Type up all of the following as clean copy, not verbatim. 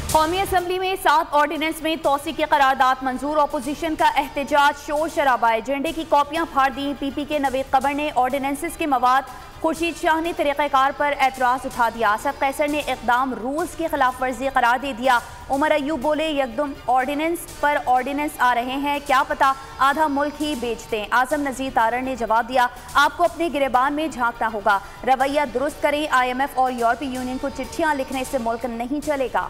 कौमी असम्बली में 7 ऑर्डिनेंस में तोसी की करारदाद मंजूर। अपोजिशन का एहतजाज शोर शराबा। एजेंडे की कॉपियां फाड़ दी। पीपी के नवीद कबर ने ऑर्डिनेंसेस के मवाद। खुर्शीद शाह ने तरीक़ाकार पर एतराज़ उठा दिया। असद कैसर ने इक़दाम रूल्स की खिलाफ वर्जी करार दे दिया। उमर अयूब बोले, यकदम ऑर्डिनेंस पर ऑर्डिनेंस आ रहे हैं, क्या पता आधा मुल्क ही बेच दें। आजम नज़ीर तारड़ ने जवाब दिया, आपको अपने गिरेबान में झांकना होगा, रवैया दुरुस्त करें। IMF और यूरोपीय यूनियन को चिट्ठियां लिखने से मुल्क नहीं चलेगा।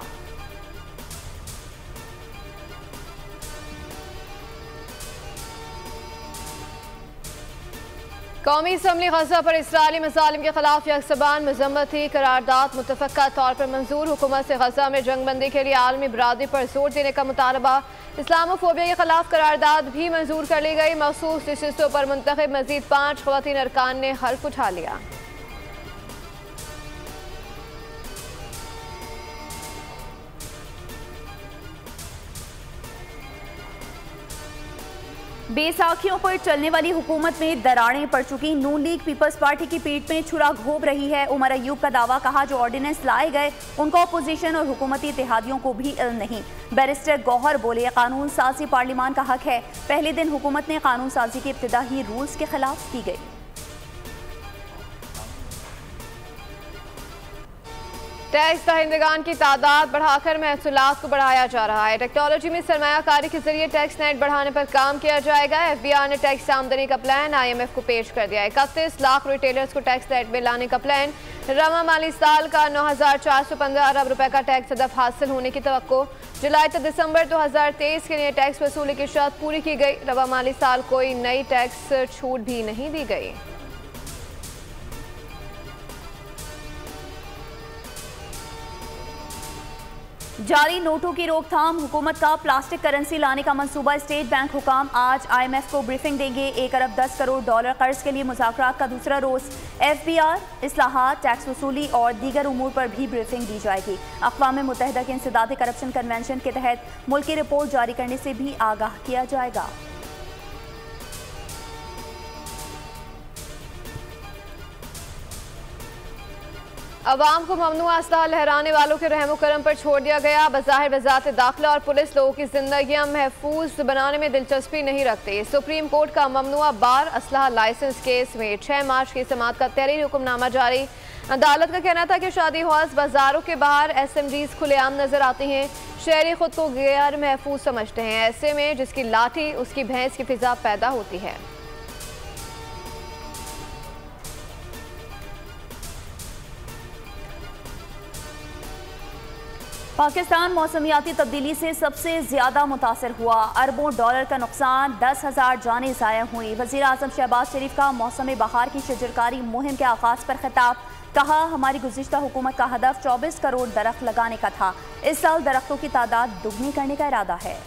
कौमी असम्बली गज़ा पर इसराइली मज़ालिम के खिलाफ यकज़बान मज़म्मत थी। करारदाद मुतफ़क्का तौर पर मंजूर। हुकूमत से गज़ा में जंगबंदी के लिए आलमी बरादरी पर जोर देने का मुतालबा। इस्लामोफोबिया के खिलाफ करारदाद भी मंजूर कर ली गई। मखसूस नशिस्तों पर मुंतखब मजीद 5 ख़वातीन अरकान ने हल्फ उठा लिया। बेसाखियों पर चलने वाली हुकूमत में दरारें पड़ चुकी। नून लीग पीपल्स पार्टी की पीठ में छुरा घोंप रही है। उमर अयूब का दावा, कहा जो ऑर्डिनेंस लाए गए उनको अपोजिशन और हुकूमती इत्तेहादियों को भी इल्म नहीं। बैरिस्टर गौहर बोले, कानून साजी पार्लियामान का हक है। पहले दिन हुकूमत ने कानून साजी की इब्तिदा ही रूल्स के खिलाफ की गई। टैक्स दहिंदगान की तादाद बढ़ाकर महसूलात को बढ़ाया जा रहा है। टेक्नोलॉजी में सरमायाकारी के जरिए टैक्स नेट बढ़ाने पर काम किया जाएगा। FBI ने टैक्स आमदनी का प्लान IMF को पेश कर दिया है। 31 लाख रिटेलर्स को टैक्स नेट में लाने का प्लान। रवा माली साल का 9,415 अरब रुपए का टैक्स हदफ हासिल होने की तवक्को। जुलाई से दिसंबर 2023 के लिए टैक्स वसूली की शर्त पूरी की गई। रवा माली साल कोई नई टैक्स छूट भी नहीं दी गई। जारी नोटों की रोकथाम। हुकूमत का प्लास्टिक करेंसी लाने का मंसूबा। स्टेट बैंक हुकाम आज IMF को ब्रीफिंग देंगे। 1 अरब 10 करोड़ डॉलर कर्ज के लिए मुज़ाकरात का दूसरा रोज। FBR, इस्लाहात, टैक्स वसूली और दीगर उमूर पर भी ब्रीफिंग दी जाएगी। अक़वाम मुत्तहिदा के इंसदाद करप्शन कन्वेंशन के तहत मुल्की रिपोर्ट जारी करने से भी आगाह किया जाएगा। अवाम को ममनुआ असलहा लहराने वालों के रहमो करम पर छोड़ दिया गया। बज़ाहिर वज़ारत दाखिला और पुलिस लोगों की जिंदगियां महफूज बनाने में दिलचस्पी नहीं रखती। सुप्रीम कोर्ट का ममनुआ बार असलहा लाइसेंस केस में 6 मार्च की समाअत का तहरीरी हुक्मनामा जारी। अदालत का कहना था कि शादी हौज बाजारों के बाहर SMGs खुलेआम नजर आती हैं। शहरी खुद को गैर महफूज समझते हैं। ऐसे में जिसकी लाठी उसकी भैंस की फिजा पैदा होती है। पाकिस्तान मौसमियाती तब्दीली से सबसे ज्यादा मुतासर हुआ। अरबों डॉलर का नुकसान, 10,000 जानें ज़ाया हुई। वज़ीर आज़म शहबाज शरीफ का मौसम बहार की शजरकारी मुहिम के आगाज पर खिताब। कहा, हमारी गुज़िश्ता हुकूमत का हदफ 24 करोड़ दरख्त लगाने का था। इस साल दरख्तों की तादाद दुगनी करने का इरादा है।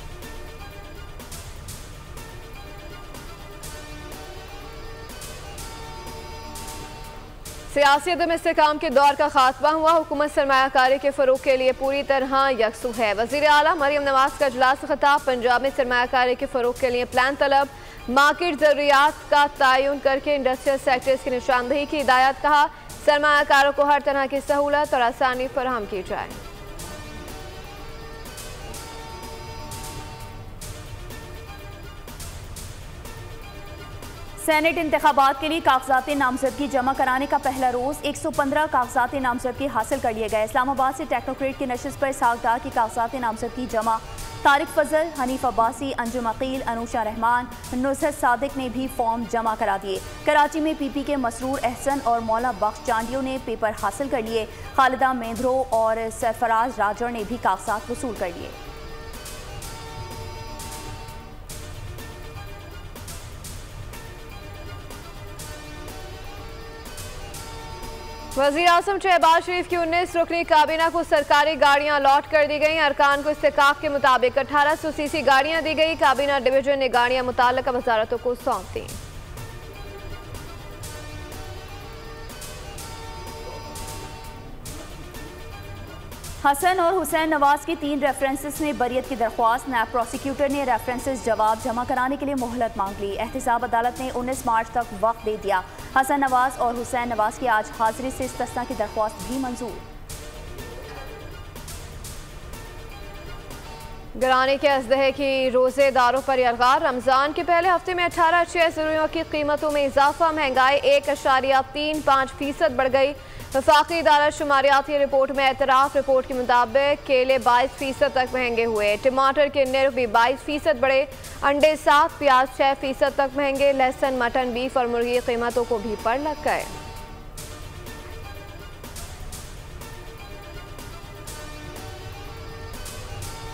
सियासी अदम इस्तेहकाम के दौर का खात्मा हुआ। हुकूमत सरमायाकारी के फरोग के लिए पूरी तरह यकसू है। वज़ीर आला मरियम नवाज का इजलास खिताब। पंजाब में सरमायाकारी के फरोग के लिए प्लान तलब। मार्केट ज़रूरियात का तयन करके इंडस्ट्रियल सेक्टर्स की निशानदेही की हिदायत। कहा, सरमायाकारों को हर तरह की सहूलत और आसानी फराहम की जाए। सेनेट इंतखाबात के लिए कागजात नामजदगी जमा कराने का पहला रोज। 115 कागजात नामजदगी हासिल कर लिए गए। इस्लामाबाद से टेक्नोक्रेट की नशिस्त पर सागदार की कागजात नामजदगी जमा। तारिक फजल, हनीफ अब्बासी, अंजुम अकील, अनुषा रहमान, नुसरत सादिक ने भी फॉर्म जमा करा दिए। कराची में PP के मसरूर एहसन और मौला बख्श चांडियों ने पेपर हासिल कर लिए। खालिदा मेंद्रो और सरफराज राजर ने भी कागजात वसूल कर लिए। वज़ीर आज़म शहबाज शरीफ की 19 रुकनी काबीना को सरकारी गाड़ियां अलॉट कर दी गई। अरकान को इस्तेकाक के मुताबिक 1800 CC गाड़ियां दी गई। काबीना डिवीजन ने गाड़ियां मुताल्लिका वजारतों को सौंप दी। हसन और हुसैन नवाज की 3 रेफरेंसेस में बरियत की दरख्वास्त। नैब प्रोसिक्यूटर ने रेफरेंसेस जवाब जमा कराने के लिए मोहलत मांग ली। एहतसाब अदालत ने 19 मार्च तक वक्त दे दिया। हसन नवाज और हुसैन नवाज की आज हाजिरी से इस्तिस्ना की दरख्वास्त भी मंजूर। गिराने के अजदहे की रोजेदारों पर यलगार। रमजान के पहले हफ्ते में 18 अशिया ज़रूरियों की कीमतों में इजाफा। महंगाई 1.35% बढ़ गई। वफाकी इदारा शुमारियाती रिपोर्ट में एतराफ़। रिपोर्ट के मुताबिक केले 22% तक महंगे हुए। टमाटर के निर्ख भी 22% बढ़े। अंडे 7, प्याज 6% तक महंगे। लहसुन, मटन, बीफ और मुर्गी कीमतों को भी पड़ लग गए।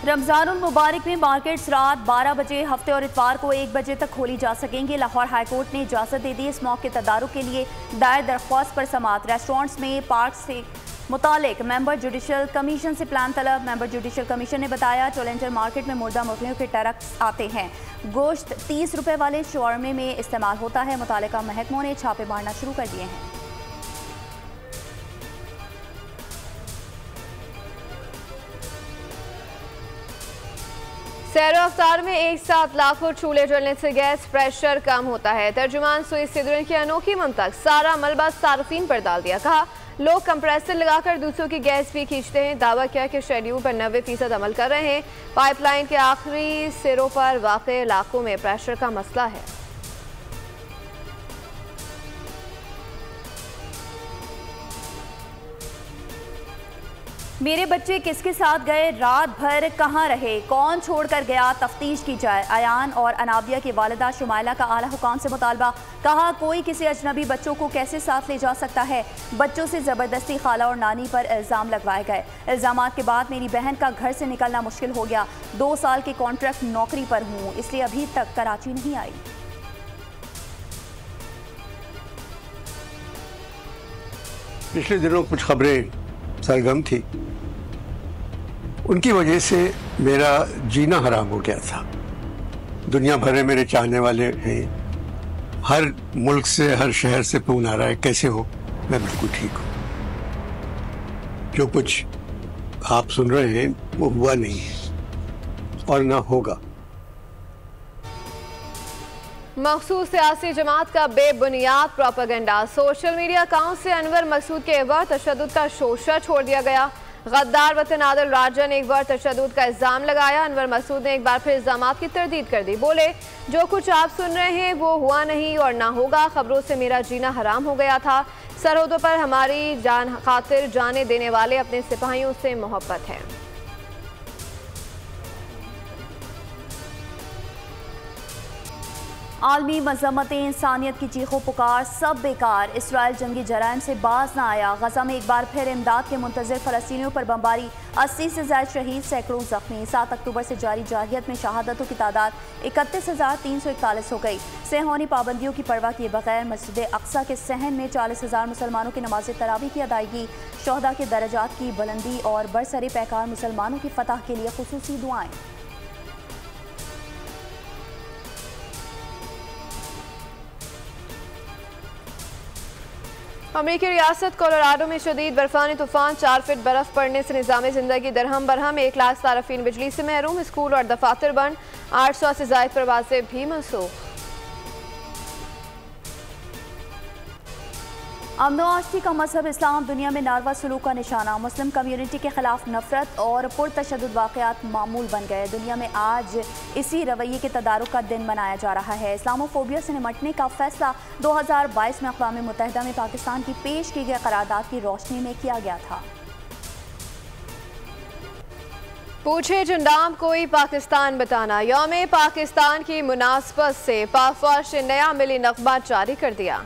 रमजानुल मुबारक में मार्केट्स रात 12 बजे हफ्ते और इतवार को 1 बजे तक खोली जा सकेंगे। लाहौर हाईकोर्ट ने इजाज़त दे दी। इस मौके के तदारुक के लिए दायर दरख्वास्त पर समाअत। रेस्टोरेंट्स में पार्क से मुतालिक मेंबर जुडिशल कमीशन से प्लान तलब। मेंबर जुडिशल कमीशन ने बताया चैलेंजर मार्केट में मुर्दा मुर्गियों के ट्रक्स आते हैं। गोश्त 30 रुपए वाले शौरमे में इस्तेमाल होता है। मुतालिका महकमों ने छापे मारना शुरू कर दिए हैं। सैर अफ्तार में एक साथ लाखों चूल्हे जलने से गैस प्रेशर कम होता है। तर्जुमान सुई सिदरन की अनोखी मंतक सारा मलबा सार्फिन पर डाल दिया। कहा लोग कंप्रेसर लगाकर दूसरों की गैस भी खींचते हैं। दावा किया कि शेड्यूल पर 90% अमल कर रहे हैं। पाइपलाइन के आखिरी सिरों पर वाक़े इलाकों में प्रेशर का मसला है। मेरे बच्चे किसके साथ गए, रात भर कहाँ रहे, कौन छोड़कर गया, तफ्तीश की जाए। अयान और अनाबिया की वालिदा शुमाइला का आला हुकाम से मुतालबा। कहा कोई किसी अजनबी बच्चों को कैसे साथ ले जा सकता है। बच्चों से ज़बरदस्ती खाला और नानी पर इल्ज़ाम लगवाए गए। इल्ज़ामात के बाद मेरी बहन का घर से निकलना मुश्किल हो गया। 2 साल की कॉन्ट्रैक्ट नौकरी पर हूँ, इसलिए अभी तक कराची नहीं आई। पिछले दिनों कुछ खबरें सरगम थी, उनकी वजह से मेरा जीना हराम हो गया था। दुनिया भर में मेरे चाहने वाले हैं, हर मुल्क से, हर शहर से फोन आ रहा है कैसे हो। मैं बिल्कुल ठीक हूँ। जो कुछ आप सुन रहे हैं वो हुआ नहीं है और ना होगा। मखसूस सियासी जमात का बेबुनियाद प्रोपेगेंडा। सोशल मीडिया अकाउंट से अनवर मकसूद के एवर तशद्दुद का शोशा छोड़ दिया गया। गद्दार वतन आदिल राजा ने एक बार तशद्दुद का इल्ज़ाम लगाया। अनवर मकसूद ने एक बार फिर इल्ज़ामात की तरदीद कर दी। बोले जो कुछ आप सुन रहे हैं वो हुआ नहीं और ना होगा। खबरों से मेरा जीना हराम हो गया था। सरहदों पर हमारी जान खातिर जाने देने वाले अपने सिपाहियों से मोहब्बत है। आलमी मजम्मतें, इंसानियत की चीखों पुकार सब बेकार। इसराइल जंगी जराइम से बाज ना आया। गजा में एक बार फिर इमदाद के मुंतज़िर फ़लस्तीनियों पर बमबारी। 80 से ज़्यादा शहीद, सैकड़ों जख्मी। 7 अक्टूबर से जारी जारहियत में शहादतों की तादाद 31,341 हो गई। सेहोनी पाबंदियों की परवाह किए बगैर मस्जिद अक्सा के सहन में 40,000 मुसलमानों की नमाज तरावी की अदायगी। शोहदा के दर्जात की बुलंदी और बरसरे पैकार मुसलमानों की फतह के लिए खुसूसी दुआएं। अमेरिकी रियासत कोलोराडो में शदीद बर्फानी तूफान, 4 फीट बर्फ पड़ने से निज़ाम ज़िंदगी दरहम बरहम। 1 लाख सारफीन बिजली से महरूम। स्कूल और दफातर बंद। 800 से ज़ायद परवाज़ें भी मनसूख। अमन आश्ती का मजहब इस्लाम दुनिया में नारवा सलूक का निशाना। मुस्लिम कम्युनिटी के खिलाफ नफरत और पुरतशद्दुद वाक़यात मामूल बन गए। दुनिया में आज इसी रवैये के तदारुक का दिन मनाया जा रहा है। इस्लामोफोबिया से निमटने का फैसला 2022 में अक़वाम मुत्तहिदा में पाकिस्तान की पेश की गई करारदाद की रोशनी में किया गया था। पूछे जंडाम कोई पाकिस्तान बताना। यौम पाकिस्तान की मुनासबत से पाक फौज ने नया मिली नगमा जारी कर दिया।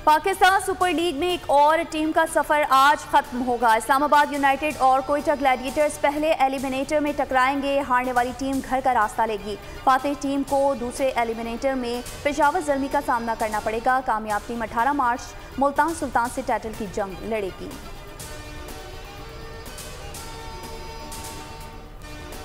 पाकिस्तान सुपर लीग में एक और टीम का सफर आज खत्म होगा। इस्लामाबाद यूनाइटेड और कोयटा ग्लैडिएटर्स पहले एलिमिनेटर में टकराएंगे। हारने वाली टीम घर का रास्ता लेगी। फातेह टीम को दूसरे एलिमिनेटर में पेशावर ज़ल्मी का सामना करना पड़ेगा। कामयाब टीम 18 मार्च मुल्तान सुल्तान से टाइटल की जंग लड़ेगी।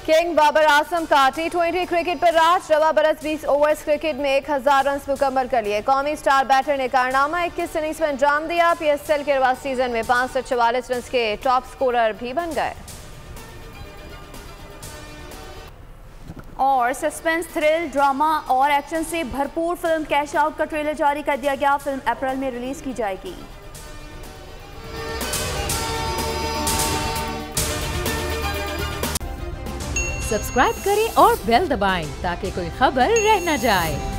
किंग बाबर आजम का T20 क्रिकेट पर राज। रवा बरस 20 ओवर्स क्रिकेट में 1000 रन मुकम्मल कर लिए। कौमी स्टार बैटर ने कारनामा 21 इनिंग्स में अंजाम दिया। PSL के रवा सीजन में 544 रन के टॉप स्कोरर भी बन गए। और सस्पेंस, थ्रिल, ड्रामा और एक्शन से भरपूर फिल्म कैश आउट का ट्रेलर जारी कर दिया गया। फिल्म अप्रैल में रिलीज की जाएगी। सब्सक्राइब करें और बेल दबाएं ताकि कोई खबर रह न जाए।